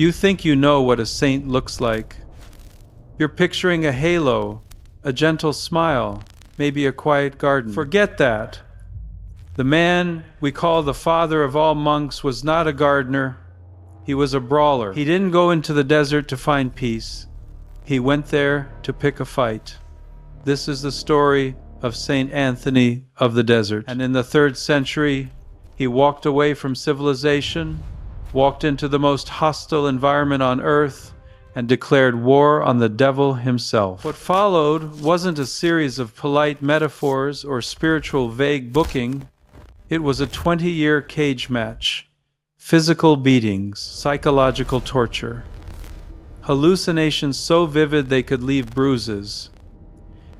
You think you know what a saint looks like. You're picturing a halo, a gentle smile, maybe a quiet garden. Forget that. The man we call the father of all monks was not a gardener. He was a brawler. He didn't go into the desert to find peace. He went there to pick a fight. This is the story of Saint Anthony of the Desert. And in the 3rd century, he walked away from civilization, walked into the most hostile environment on earth, and declared war on the devil himself. What followed wasn't a series of polite metaphors or spiritual vague booking. It was a 20-year cage match. Physical beatings, psychological torture, hallucinations so vivid they could leave bruises.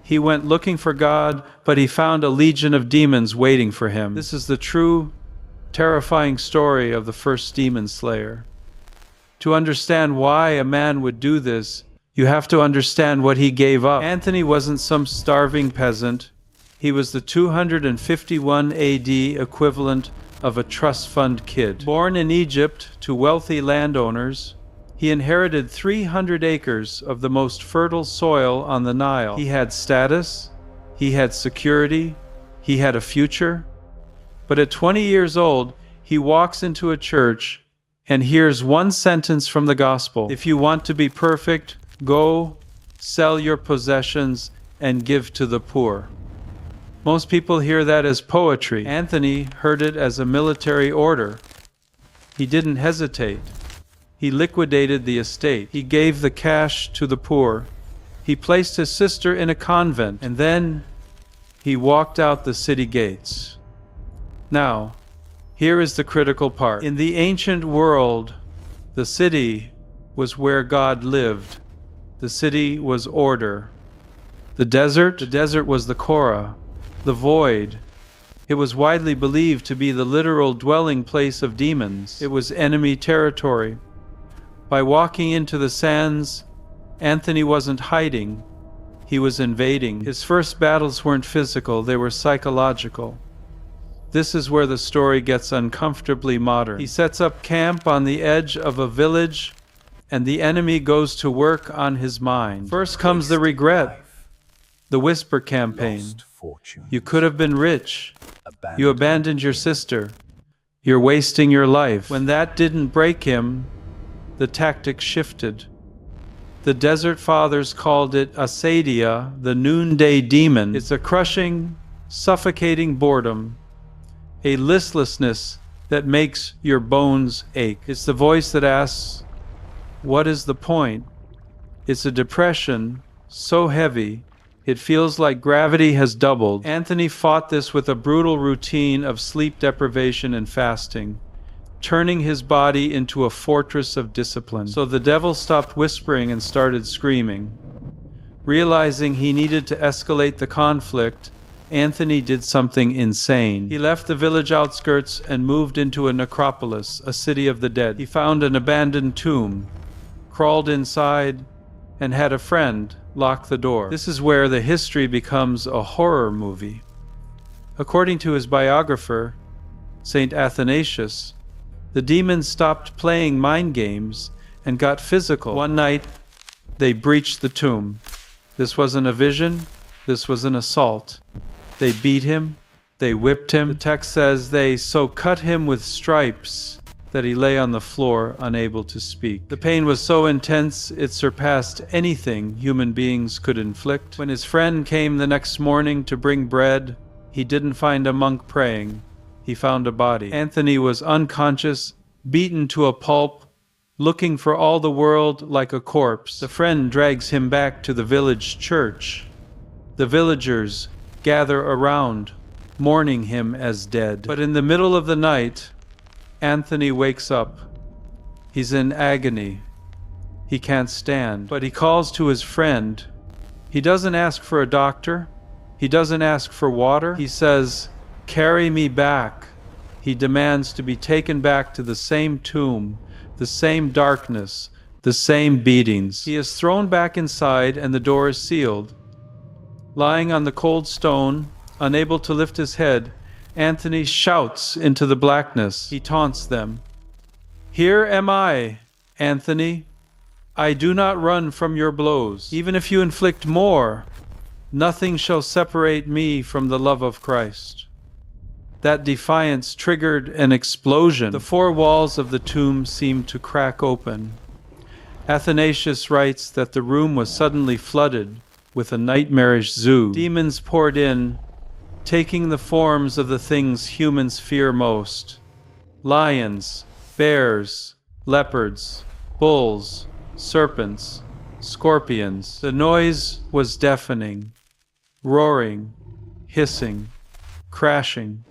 He went looking for God, but he found a legion of demons waiting for him. This is the true, terrifying story of the first demon slayer. To understand why a man would do this, you have to understand what he gave up. Anthony wasn't some starving peasant. He was the 251 AD equivalent of a trust fund kid. Born in Egypt to wealthy landowners, he inherited 300 acres of the most fertile soil on the Nile. He had status, he had security, he had a future. But at 20 years old, he walks into a church and hears one sentence from the gospel: if you want to be perfect, go, sell your possessions, and give to the poor. Most people hear that as poetry. Anthony heard it as a military order. He didn't hesitate. He liquidated the estate. He gave the cash to the poor. He placed his sister in a convent, and then he walked out the city gates. Now, here is the critical part. In the ancient world, the city was where God lived. The city was order. The desert was the Korah, the void. It was widely believed to be the literal dwelling place of demons. It was enemy territory. By walking into the sands, Anthony wasn't hiding. He was invading. His first battles weren't physical, they were psychological. This is where the story gets uncomfortably modern. He sets up camp on the edge of a village, and the enemy goes to work on his mind. First comes the regret, the whisper campaign. You could have been rich. You abandoned your sister. You're wasting your life. When that didn't break him, the tactic shifted. The Desert Fathers called it Asadia, the noonday demon. It's a crushing, suffocating boredom, a listlessness that makes your bones ache. It's the voice that asks, what is the point? It's a depression so heavy, it feels like gravity has doubled. Anthony fought this with a brutal routine of sleep deprivation and fasting, turning his body into a fortress of discipline. So the devil stopped whispering and started screaming. Realizing he needed to escalate the conflict, Anthony did something insane. He left the village outskirts and moved into a necropolis, a city of the dead. He found an abandoned tomb, crawled inside, and had a friend lock the door. This is where the history becomes a horror movie. According to his biographer, Saint Athanasius, the demons stopped playing mind games and got physical. One night, they breached the tomb. This wasn't a vision, this was an assault. They beat him, they whipped him. The text says they so cut him with stripes that he lay on the floor, unable to speak. The pain was so intense, it surpassed anything human beings could inflict. When his friend came the next morning to bring bread, he didn't find a monk praying. He found a body. Anthony was unconscious, beaten to a pulp, looking for all the world like a corpse. The friend drags him back to the village church. The villagers gather around, mourning him as dead. But in the middle of the night, Anthony wakes up. He's in agony. He can't stand. But he calls to his friend. He doesn't ask for a doctor. He doesn't ask for water. He says, "Carry me back." He demands to be taken back to the same tomb, the same darkness, the same beatings. He is thrown back inside and the door is sealed. Lying on the cold stone, unable to lift his head, Anthony shouts into the blackness. He taunts them. "Here am I. Anthony, I do not run from your blows. Even if you inflict more, nothing shall separate me from the love of Christ. That defiance triggered an explosion. The four walls of the tomb seemed to crack open. Athanasius writes that the room was suddenly flooded with a nightmarish zoo. Demons poured in, taking the forms of the things humans fear most: lions, bears, leopards, bulls, serpents, scorpions. The noise was deafening, roaring, hissing, crashing.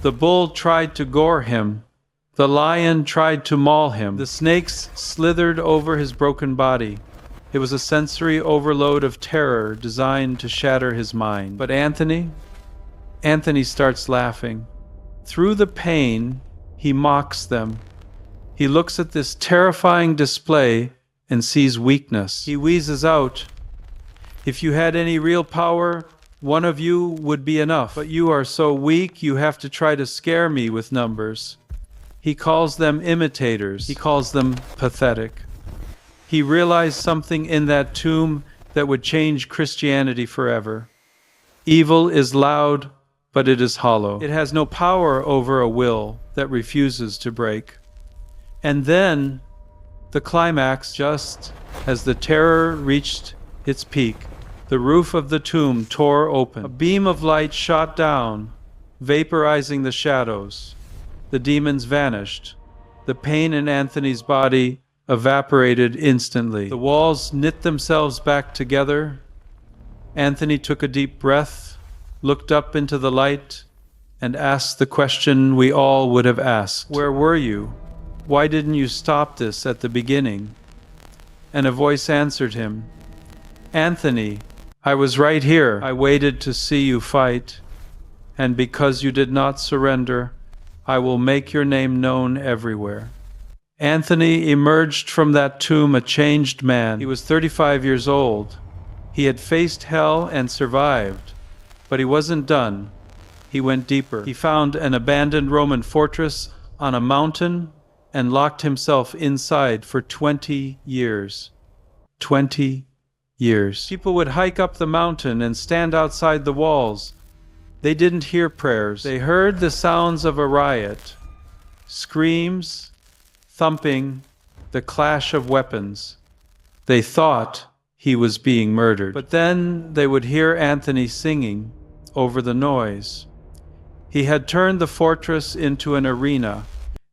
The bull tried to gore him. The lion tried to maul him. The snakes slithered over his broken body. It was a sensory overload of terror designed to shatter his mind. But Anthony starts laughing. Through the pain, he mocks them. He looks at this terrifying display and sees weakness. He wheezes out, "If you had any real power, one of you would be enough. But you are so weak, you have to try to scare me with numbers." He calls them imitators. He calls them pathetic. He realized something in that tomb that would change Christianity forever. Evil is loud, but it is hollow. It has no power over a will that refuses to break. And then, the climax, just as the terror reached its peak, the roof of the tomb tore open. A beam of light shot down, vaporizing the shadows. The demons vanished. The pain in Anthony's body evaporated instantly. The walls knit themselves back together. Anthony took a deep breath, looked up into the light, and asked the question we all would have asked. Where were you? Why didn't you stop this at the beginning? And a voice answered him, Anthony, I was right here. I waited to see you fight, and because you did not surrender, I will make your name known everywhere. Anthony emerged from that tomb a changed man. He was 35 years old. He had faced hell and survived, but he wasn't done. He went deeper. He found an abandoned Roman fortress on a mountain and locked himself inside for 20 years. 20 years. People would hike up the mountain and stand outside the walls. They didn't hear prayers. They heard the sounds of a riot. Screams, thumping, the clash of weapons. They thought he was being murdered. But then they would hear Anthony singing over the noise. He had turned the fortress into an arena,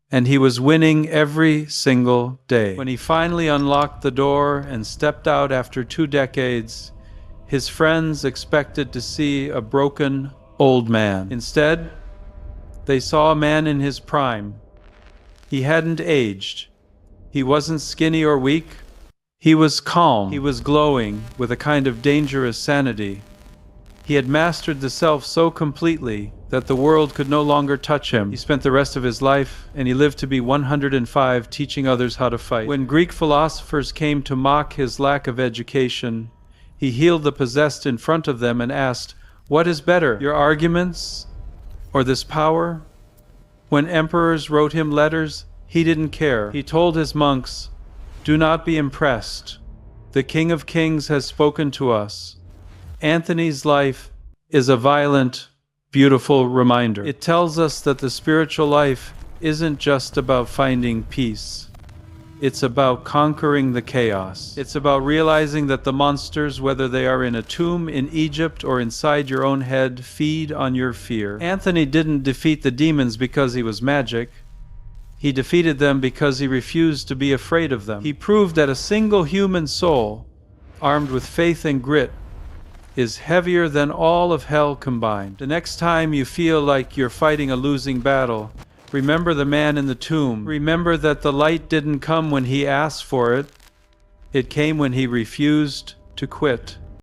and he was winning every single day. When he finally unlocked the door and stepped out after 2 decades, his friends expected to see a broken old man. Instead, they saw a man in his prime. He hadn't aged. He wasn't skinny or weak. He was calm. He was glowing with a kind of dangerous sanity. He had mastered the self so completely that the world could no longer touch him. He spent the rest of his life, and he lived to be 105, teaching others how to fight. When Greek philosophers came to mock his lack of education, he healed the possessed in front of them and asked, "What is better, your arguments or this power?" When emperors wrote him letters, he didn't care. He told his monks, "Do not be impressed. The King of Kings has spoken to us." Anthony's life is a violent, beautiful reminder. It tells us that the spiritual life isn't just about finding peace. It's about conquering the chaos. It's about realizing that the monsters, whether they are in a tomb in Egypt or inside your own head, feed on your fear. Anthony didn't defeat the demons because he was magic. He defeated them because he refused to be afraid of them. He proved that a single human soul, armed with faith and grit, is heavier than all of hell combined. The next time you feel like you're fighting a losing battle, remember the man in the tomb. Remember that the light didn't come when he asked for it. It came when he refused to quit.